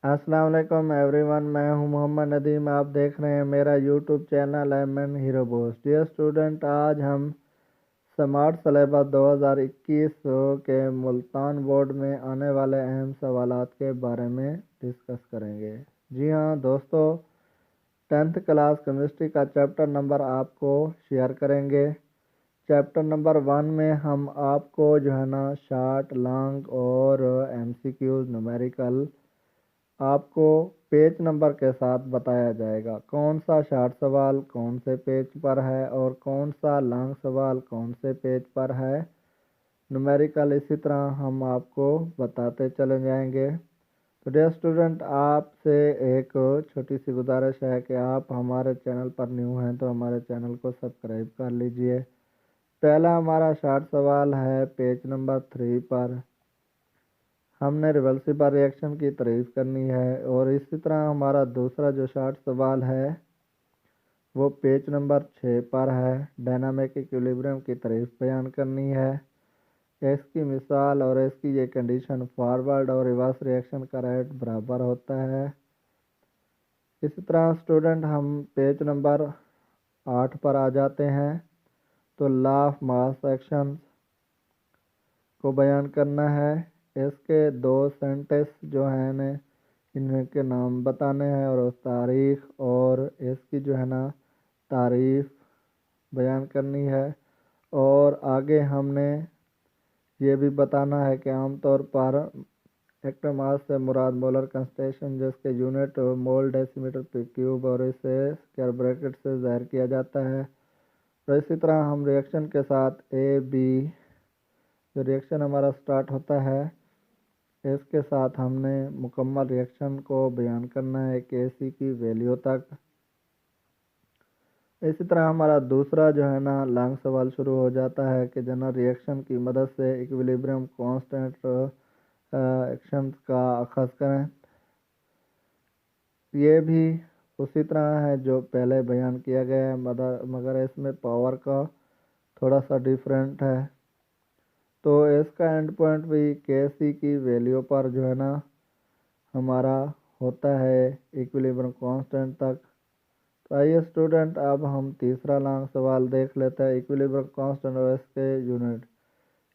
अस्सलाम वालेकुम एवरीवन, मैं हूं मोहम्मद नदीम। आप देख रहे हैं मेरा YouTube channel MN hero boss. Dear student, आज हम स्मार्ट सिलेबस 2021 के मुल्तान बोर्ड में आने वाले अहम सवालात के बारे में डिस्कस करेंगे। जी हाँ दोस्तों, 10th क्लास केमिस्ट्री का चैप्टर नंबर आपको शेयर करेंगे। चैप्टर नंबर 1 में हम आपको जो है ना शॉर्ट, लॉन्ग और एमसीक्यूज न्यूमेरिकल आपको पेज नंबर के साथ बताया जाएगा। कौन सा शॉर्ट सवाल कौन से पेज पर है और कौन सा लॉन्ग सवाल कौन से पेज पर है, न्यूमेरिकल इसी तरह हम आपको बताते चले जाएंगे। तो डियर स्टूडेंट, आपसे एक छोटी सी गुजारिश है कि आप हमारे चैनल पर न्यू हैं तो हमारे चैनल को सब्सक्राइब कर लीजिए। पहला हमारा शॉर्ट सवाल है पेज नंबर 3 पर। हमने रिवर्सिबल रिएक्शन की तारीफ करनी है। और इसी तरह हमारा दूसरा जो शॉर्ट सवाल है वो पेज नंबर 6 पर है। डायनामिक इक्विलिब्रियम की तारीफ बयान करनी है, इसकी मिसाल और इसकी ये कंडीशन फॉरवर्ड और रिवर्स रिएक्शन का रेट बराबर होता है। इसी तरह स्टूडेंट हम पेज नंबर 8 पर आ जाते हैं। तो लॉ ऑफ मास एक्शन को बयान करना है। इसके दो सेंटेंस जो हैं ने इनके नाम बताने हैं और उस तारीख और इसकी जो है ना तारीफ बयान करनी है। और आगे हमने ये भी बताना है कि आमतौर पर हेक्टर मास से मुराद मोलर कंसंट्रेशन जिसके यूनिट मोल डेसीमीटर पर क्यूब और इसे स्क्वायर ब्रैकेट से ज़ाहिर किया जाता है। तो इसी तरह हम रिएक्शन के साथ ए बी जो रिएक्शन हमारा स्टार्ट होता है इसके साथ हमने मुकम्मल रिएक्शन को बयान करना है के सी की वैल्यू तक। इसी तरह हमारा दूसरा जो है ना लॉन्ग सवाल शुरू हो जाता है कि जनरल रिएक्शन की मदद से इक्विलिब्रियम कांस्टेंट एक्शन का अखज़ करें। ये भी उसी तरह है जो पहले बयान किया गया है, मगर इसमें पावर का थोड़ा सा डिफरेंट है। तो इसका एंड पॉइंट भी के सी की वैल्यू पर जो है ना हमारा होता है इक्विलिब्रियम कांस्टेंट तक। तो आइए स्टूडेंट, अब हम तीसरा लॉन्ग सवाल देख लेते हैं। इक्विलिब्रियम कांस्टेंट और इसके यूनिट,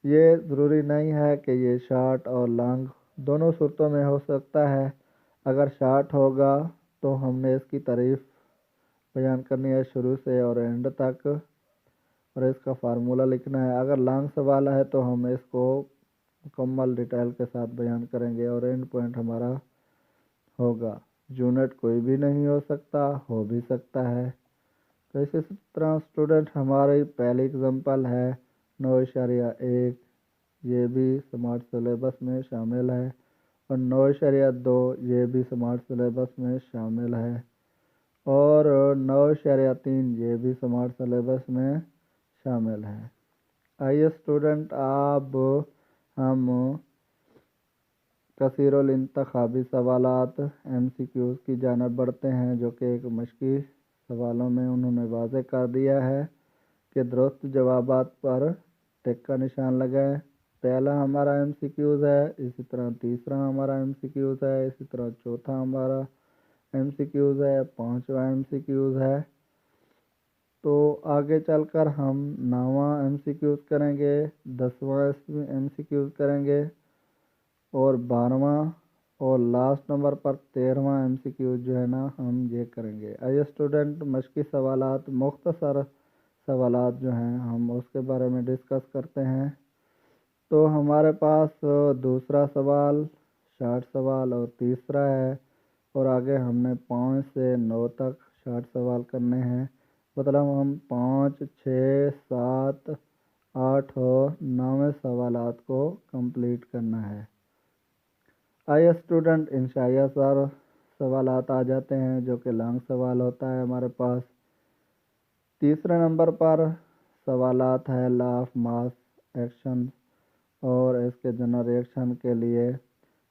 ये ज़रूरी नहीं है कि ये शॉर्ट और लॉन्ग दोनों सूरतों में हो सकता है। अगर शॉर्ट होगा तो हमने इसकी तारीफ बयान करनी है शुरू से और एंड तक और इसका फार्मूला लिखना है। अगर लॉन्ग सवाल है तो हम इसको मुकम्मल डिटेल के साथ बयान करेंगे और एंड पॉइंट हमारा होगा। यूनिट कोई भी नहीं हो सकता, हो भी सकता है। तो इसी तरह स्टूडेंट हमारी पहली एग्जांपल है 9.1, ये भी स्मार्ट सिलेबस में शामिल है। और 9.2 ये भी स्मार्ट सिलेबस में शामिल है। और 9.3 ये भी स्मार्ट सिलेबस में शामिल है। आइए स्टूडेंट, अब हम कसीरुल इंतखाबी सवालात MCQs की जानब बढ़ते हैं, जो कि एक मशकी सवालों में उन्होंने वाज़े कर दिया है कि दुरुस्त जवाबात पर टिक का निशान लगाएं। पहला हमारा MCQs है, इसी तरह तीसरा हमारा MCQs है, इसी तरह चौथा हमारा MCQs है, पांचवा MCQs है। तो आगे चलकर हम 9वां MCQs करेंगे, 10वां MCQs करेंगे और 12वां और लास्ट नंबर पर 13वां MCQ जो है ना हम ये करेंगे। आइए स्टूडेंट, मशकी सवालात, मुख्तसर सवालात जो हैं हम उसके बारे में डिस्कस करते हैं। तो हमारे पास दूसरा सवाल, शॉर्ट सवाल और तीसरा है। और आगे हमने 5 से 9 तक शॉर्ट सवाल करने हैं। मतलब हम 5, 6, 7, 8 और 9वें सवालात को कंप्लीट करना है। आइए स्टूडेंट, इंशाअल्लाह सर सवालात आ जाते हैं जो कि लॉन्ग सवाल होता है हमारे पास। तीसरे नंबर पर सवालात है लॉ ऑफ मास एक्शन और इसके जनरल रिएक्शन के लिए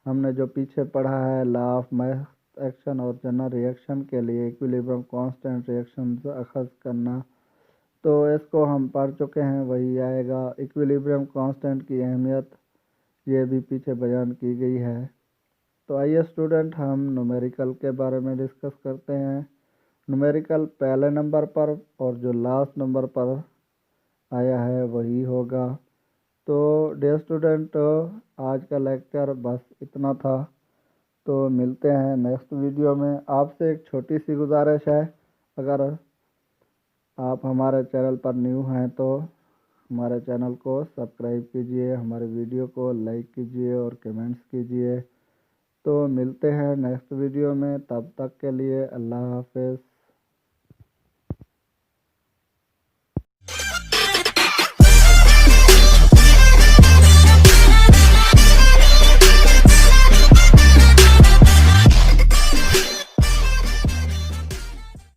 हमने जो पीछे पढ़ा है लॉ ऑफ मास एक्शन और जनरल रिएक्शन के लिए इक्विलिब्रियम कांस्टेंट रिएक्शन अखज़ करना, तो इसको हम पढ़ चुके हैं, वही आएगा। इक्विलिब्रियम कांस्टेंट की अहमियत ये भी पीछे बयान की गई है। تو آئیے اسٹوڈنٹ ہم نومیریکل کے بارے میں ڈسکس کرتے ہیں۔ نومیریکل پہلے نمبر پر اور جو لاسٹ نمبر پر آیا ہے وہی ہوگا۔ تو ڈیئر اسٹوڈنٹ، آج کا لیکچر بس اتنا تھا، تو ملتے ہیں نیکسٹ ویڈیو میں۔ آپ سے ایک چھوٹی سی گزارش ہے، اگر آپ ہمارے چینل پر نیو ہیں تو ہمارے چینل کو سبسکرائب کیجئے، ہمارے ویڈیو کو لائک کیجئے اور کمنٹس کیجئے۔ تو ملتے ہیں نیکسٹ ویڈیو میں، تب تک کے لیے اللہ حافظ۔